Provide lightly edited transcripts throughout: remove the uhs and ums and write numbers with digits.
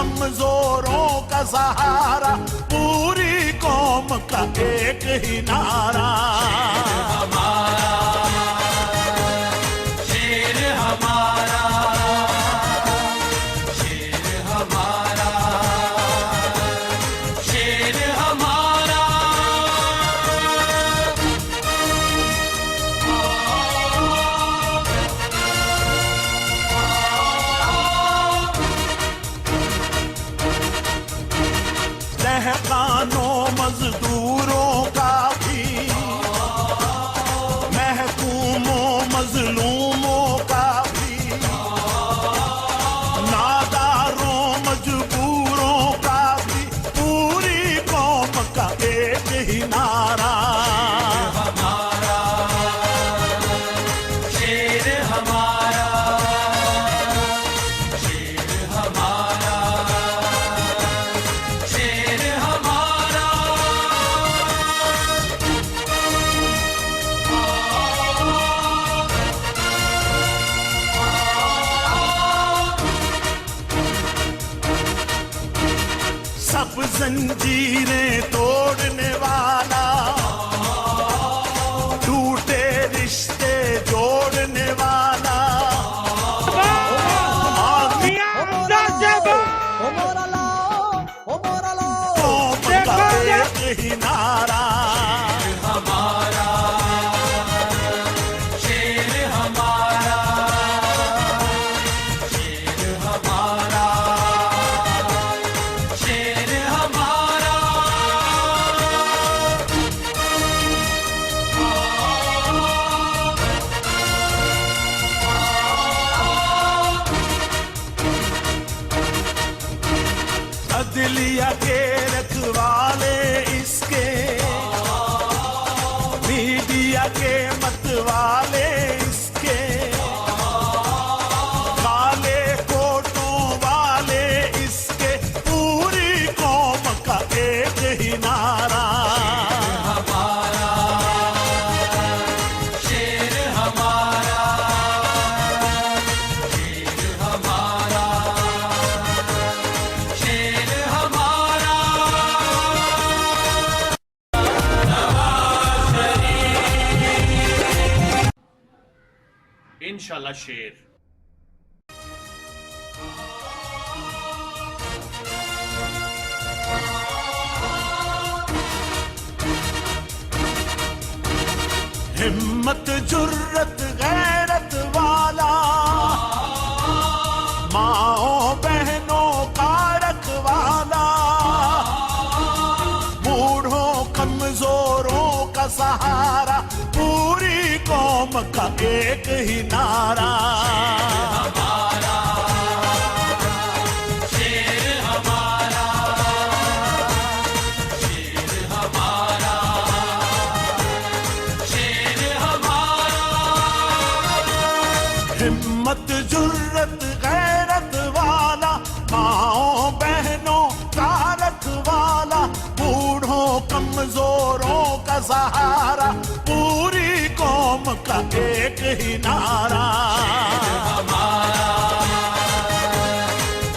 कमजोरों का सहारा, पूरी कौम का एक ही नारा। शेर हमारा, शेर हमारा, शेर हमारा, दहकानों मजदूरों का भी, महकूमों मजलूमों का भी, नादारों मजबूरों का भी, पूरी कौम का एक ही नारा। शेर हमारा, शेर हमारा, शेर हमारा, सब जंजीरें तोड़ने वाला, टूटे रिश्ते जोड़ने वाला, कौम का एक ही नारा। हमारा, शेर हमारा, शेर हमारा, शेर हमारा, अदलिया के रखवाले इसके, मीडिया के मतवाले इसके, काले कोटों वाले इसके, पूरी कौम का एक ही नारा। शेर हमारा, शेर हमारा, शेर हमारा, इंशाल्लाह शेर। हिम्मत जुर्रत गैरत वाला, माओ बहनों का रखवाला, बूढ़ों कमजोरों का सहारा, पूरी कौम का एक ही नारा। शेर हमारा, शेर हमारा, शेर हमारा, हिम्मत जुर्रत गैरत वाला, माओ बहनों का रखवाला, बूढ़ों कमजोरों का सहारा, पूरी कौम का एक ही नारा।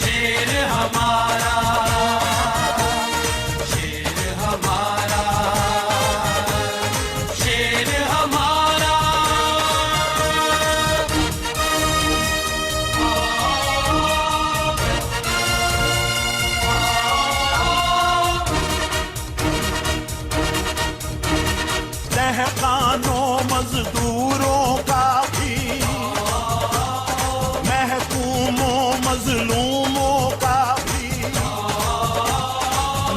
शेर हमारा, शेर हमारा, शेर हमारा, दहकानों मजदूरों का भी, महकूमों मजलूमों का भी,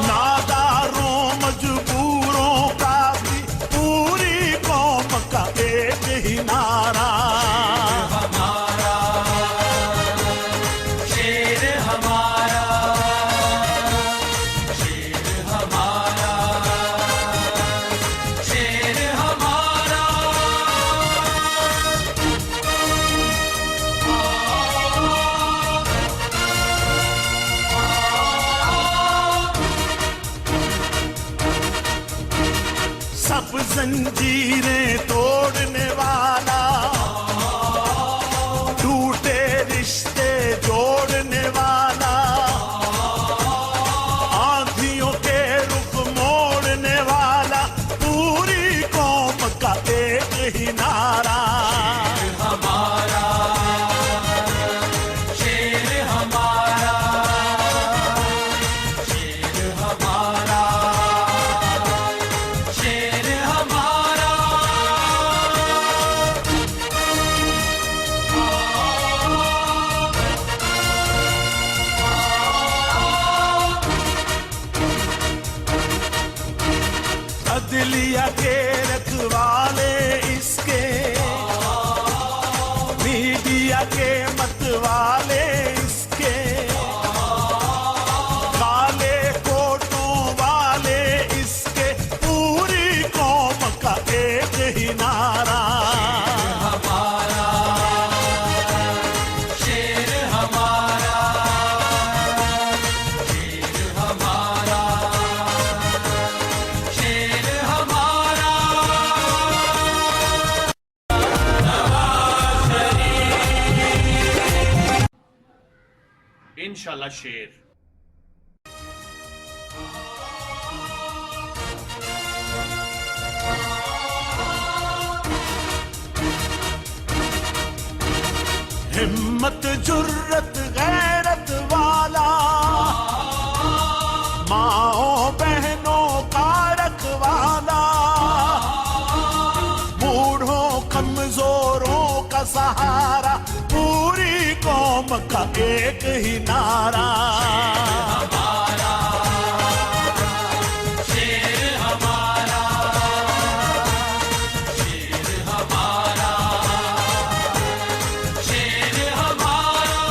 नादारों मजबूरों का भी, पूरी कौम का एक ही नारा। शेर हमारा, शेर हमारा, शेर हमारा, सब जंजीरें तोड़ने वाला, टूटे रिश्ते जोड़ने वाला, मीडिया के रखवाले इसके, मीडिया के मतवाले इसके, काले कोटों वाले इसके, पूरी कौम का एक ही नारा, हमारा शेर हमारा, शेर हमारा, शेर हमारा। इंशाल्लाह शेर। हिम्मत जुर्रत गैरत वाला, माओ बहनों का रखवाला, बूढ़ों कमजोरों का सहारा, पूरी कौम का एक ही नारा, हमारा शेर हमारा, शेर हमारा, शेर हमारा।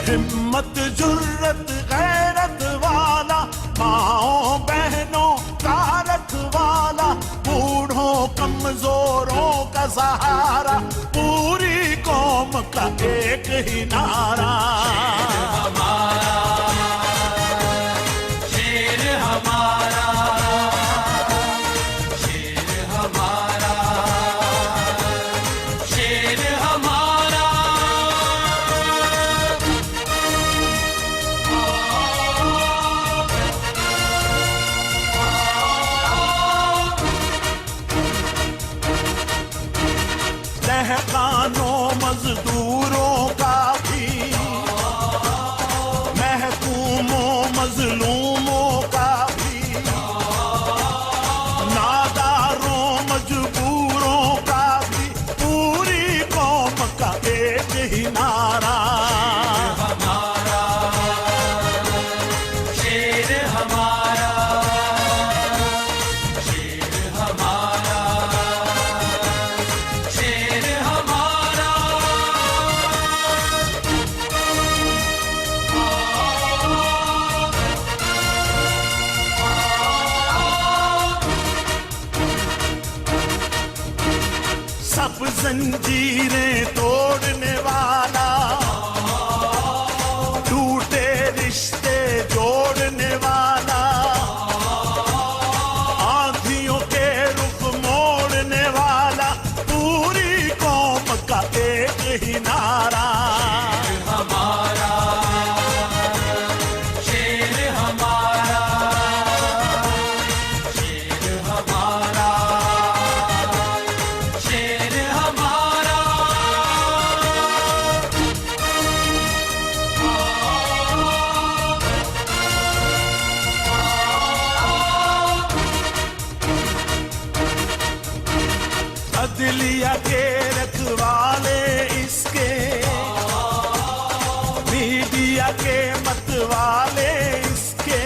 हिम्मत जुर्रत गैरत वाला, माओ बहनों का रखवाला, बूढ़ों कमजोरों का सहारा, पूरी कौम का एक ही नारा, हमारा शेर हमारा, शेर हमारा, शेर हमारा। दहकानों मजदूरों का भी, महकूमों मजलूमों का भी, नादारों मजबूरों का भी, पूरी कौम का एक ही नारा, हमारा शेर हमारा, शेर हमारा, शेर हमारा। सब जंजीरें तोड़ने वाला, टूटे रिश्ते जोड़ने वाला, आंधियों के रुख मोड़ने वाला, पूरी कौम का एक ही नारा, हमारा शेर हमारा, शेर हमारा, शेर हमारा। अदलिया के रखवाले इसके, मीडिया के मतवाले इसके,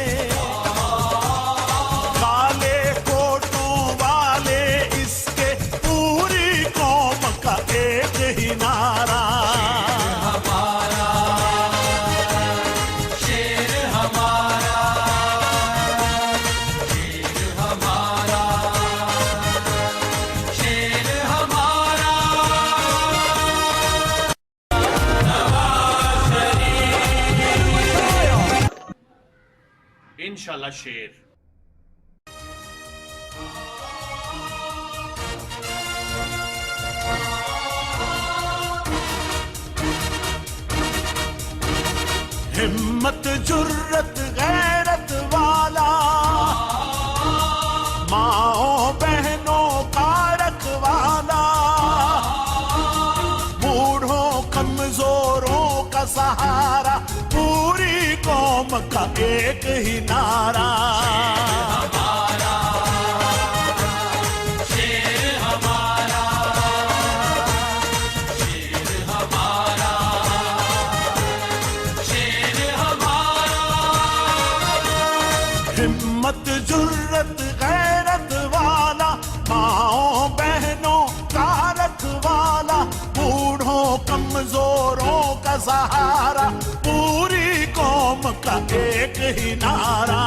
काले कोटों वाले इसके, पूरी कौम का एक ही नारा, हमारा शेर हमारा, शेर हमारा, शेर हमारा। इंशाल्लाह शेर। हिम्मत जुर्रत गैरत वाला, माओ बहनों का रखवाला, बूढ़ों कमजोरों का सहारा, पूरी कौम का एक ही नारा, हमारा शेर हमारा, शेर हमारा, शेर हमारा। हिम्मत जुर्रत गैरत सहारा, पूरी कौम का एक ही नारा।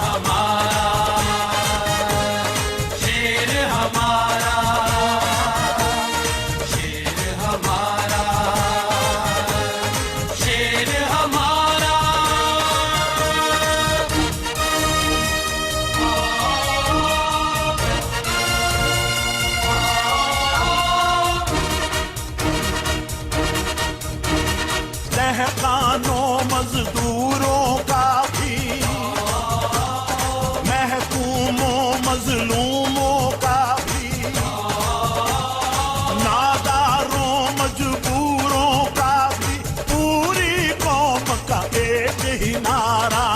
हमारा शेर हमारा, शेर हमारा, शेर हमारा। दहकानों मजदूरों का भी, महकूमों मजलूमों का भी, नादारों मजबूरों का भी, पूरी कौम का एक ही नारा।